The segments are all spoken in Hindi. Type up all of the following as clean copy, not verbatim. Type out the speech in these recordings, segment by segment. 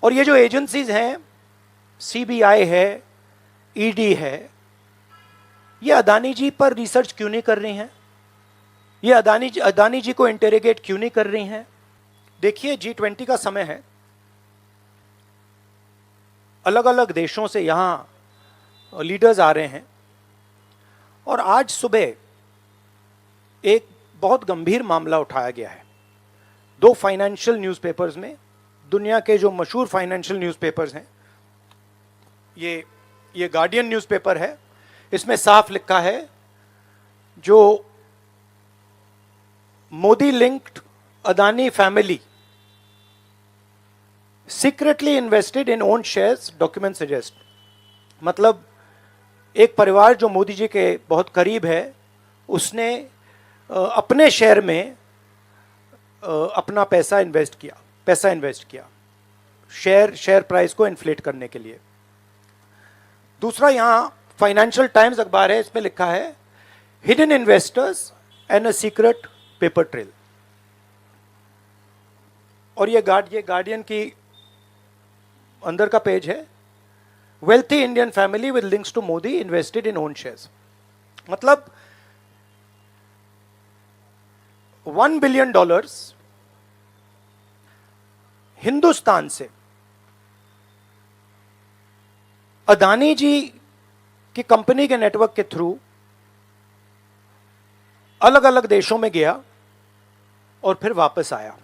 और ये जो एजेंसीज हैं, सीबीआई है, ईडी है, ये अदानी जी पर रिसर्च क्यों नहीं कर रही हैं? ये अदानी जी को इंटेरोगेट क्यों नहीं कर रही हैं? देखिए, G20 का समय है, अलग अलग देशों से यहां लीडर्स आ रहे हैं, और आज सुबह एक बहुत गंभीर मामला उठाया गया है। 2 फाइनेंशियल न्यूज़पेपर्स में, दुनिया के जो मशहूर फाइनेंशियल न्यूज़पेपर्स हैं, ये गार्डियन न्यूज़पेपर है, इसमें साफ लिखा है जो Modi linked Adani family secretly invested in own shares, document suggest. मतलब एक परिवार जो मोदी जी के बहुत करीब है, उसने अपने शेयर में अपना पैसा इन्वेस्ट किया शेयर प्राइस को इन्फ्लेट करने के लिए। दूसरा, यहां फाइनेंशियल टाइम्स अखबार है, इसमें लिखा है hidden investors and a secret paper trail. और ये गार्डियन की अंदर का पेज है, wealthy Indian family with links to Modi invested in own shares. मतलब $1 बिलियन हिंदुस्तान से अदानी जी की कंपनी के नेटवर्क के थ्रू अलग अलग देशों में गया और फिर वापस आया,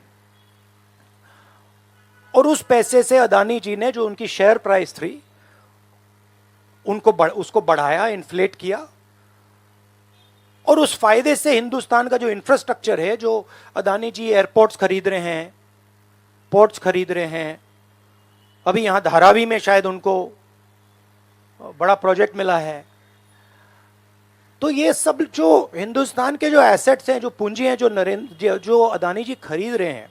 और उस पैसे से अदानी जी ने जो उनकी शेयर प्राइस थी उसको बढ़ाया, इन्फ्लेट किया, और उस फायदे से हिंदुस्तान का जो इंफ्रास्ट्रक्चर है, जो अदानी जी एयरपोर्ट्स खरीद रहे हैं, पोर्ट्स खरीद रहे हैं, अभी यहां धारावी में शायद उनको बड़ा प्रोजेक्ट मिला है, तो ये सब जो हिंदुस्तान के जो एसेट्स हैं, जो पूंजी हैं, जो अदानी जी खरीद रहे हैं,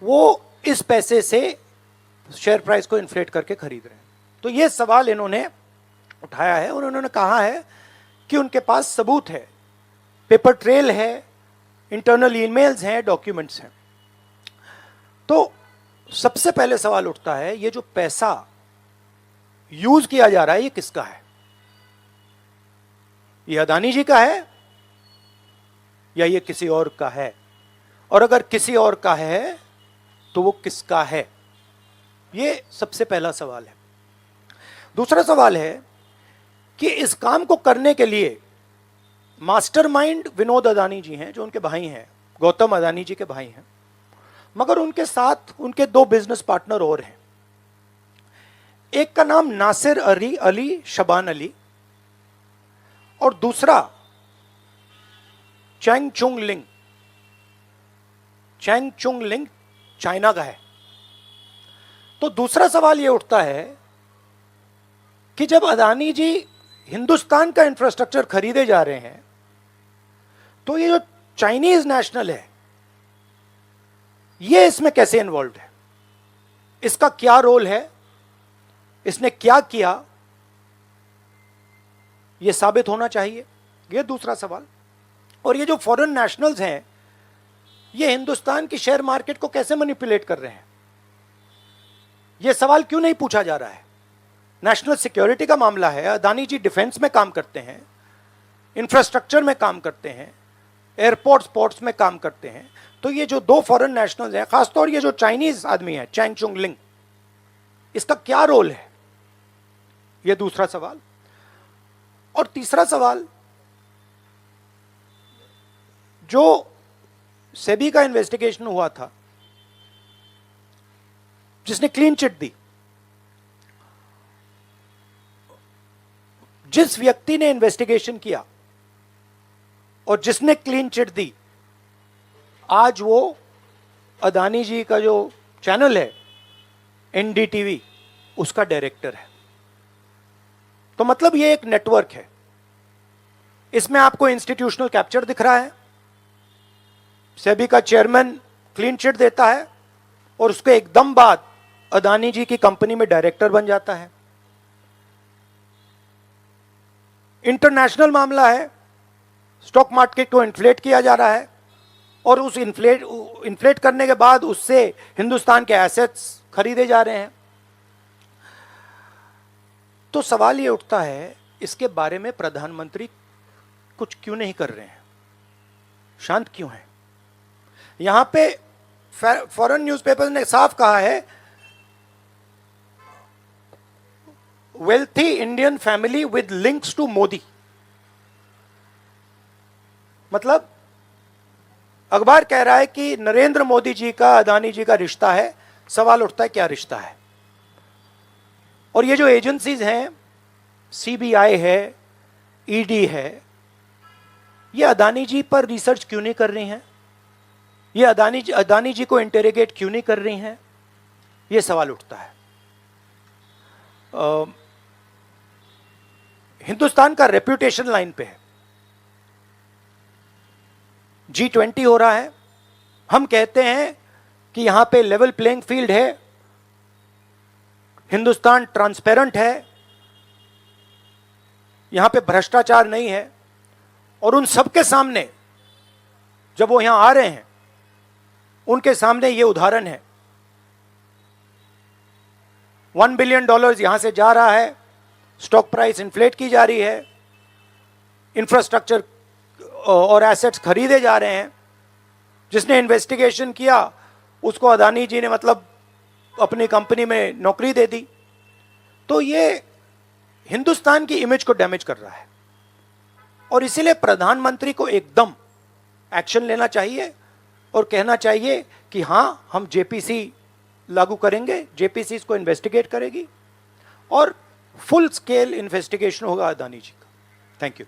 वो इस पैसे से शेयर प्राइस को इन्फ्लेट करके खरीद रहे हैं। तो ये सवाल इन्होंने उठाया है, और उन्होंने कहा है कि उनके पास सबूत है, पेपर ट्रेल है, इंटरनल ईमेल्स हैं, डॉक्यूमेंट्स हैं। तो सबसे पहले सवाल उठता है, ये जो पैसा यूज किया जा रहा है, ये किसका है? ये अदानी जी का है या ये किसी और का है? और अगर किसी और का है तो वो किसका है? ये सबसे पहला सवाल है। दूसरा सवाल है कि इस काम को करने के लिए मास्टरमाइंड विनोद अदानी जी हैं, जो उनके भाई हैं, गौतम अदानी जी के भाई हैं, मगर उनके साथ उनके 2 बिजनेस पार्टनर और हैं। एक का नाम नासिर अली शबान अली, और दूसरा चैंग चुंग लिंग चाइना का है। तो दूसरा सवाल यह उठता है कि जब अदानी जी हिंदुस्तान का इंफ्रास्ट्रक्चर खरीदे जा रहे हैं, तो ये जो चाइनीज नेशनल है, ये इसमें कैसे इन्वॉल्व है? इसका क्या रोल है? इसने क्या किया? ये साबित होना चाहिए, ये दूसरा सवाल। और ये जो फॉरेन नेशनल्स हैं, ये हिंदुस्तान की शेयर मार्केट को कैसे मैनिपुलेट कर रहे हैं? ये सवाल क्यों नहीं पूछा जा रहा है? नेशनल सिक्योरिटी का मामला है, अदानी जी डिफेंस में काम करते हैं, इंफ्रास्ट्रक्चर में काम करते हैं, एयरपोर्ट्स पोर्ट्स में काम करते हैं। तो ये जो 2 फॉरेन नेशनल्स हैं, खासतौर ये जो चाइनीज आदमी है चैंग चुंग लिंग, इसका क्या रोल है? ये दूसरा सवाल। और तीसरा सवाल, जो सेबी का इन्वेस्टिगेशन हुआ था, जिसने क्लीन चिट दी, जिस व्यक्ति ने इन्वेस्टिगेशन किया और जिसने क्लीन चिट दी, आज वो अदानी जी का जो चैनल है NDTV, उसका डायरेक्टर है। तो मतलब ये एक नेटवर्क है। इसमें आपको इंस्टीट्यूशनल कैप्चर दिख रहा है, सेबी का चेयरमैन क्लीन चिट देता है और उसके एकदम बाद अदानी जी की कंपनी में डायरेक्टर बन जाता है। इंटरनेशनल मामला है, स्टॉक मार्केट को इन्फ्लेट किया जा रहा है, और उस इन्फ्लेट करने के बाद उससे हिंदुस्तान के एसेट्स खरीदे जा रहे हैं। तो सवाल ये उठता है, इसके बारे में प्रधानमंत्री कुछ क्यों नहीं कर रहे हैं, शांत क्यों हैं? यहां पे फॉरेन न्यूज़पेपर ने साफ कहा है, wealthy Indian family with links to Modi. मतलब अखबार कह रहा है कि नरेंद्र मोदी जी का अदानी जी का रिश्ता है। सवाल उठता है क्या रिश्ता है? और ये जो एजेंसीज हैं, सीबीआई है, ईडी है, ये अदानी जी पर रिसर्च क्यों नहीं कर रही हैं? ये अदानी जी को इंटेरोगेट क्यों नहीं कर रही हैं? ये सवाल उठता है। हिंदुस्तान का रेप्यूटेशन लाइन पे है। G20 हो रहा है, हम कहते हैं कि यहां पे लेवल प्लेइंग फील्ड है, हिंदुस्तान ट्रांसपेरेंट है, यहां पे भ्रष्टाचार नहीं है। और उन सबके सामने जब वो यहां आ रहे हैं, उनके सामने ये उदाहरण है। $1 बिलियन यहां से जा रहा है, स्टॉक प्राइस इन्फ्लेट की जा रही है, इंफ्रास्ट्रक्चर और एसेट्स खरीदे जा रहे हैं। जिसने इन्वेस्टिगेशन किया उसको अदानी जी ने मतलब अपनी कंपनी में नौकरी दे दी। तो ये हिंदुस्तान की इमेज को डैमेज कर रहा है और इसीलिए प्रधानमंत्री को एकदम एक्शन लेना चाहिए और कहना चाहिए कि हां, हम जेपीसी लागू करेंगे, जेपीसी इसको इन्वेस्टिगेट करेगी और फुल स्केल इन्वेस्टिगेशन होगा अदानी जी का। Thank you.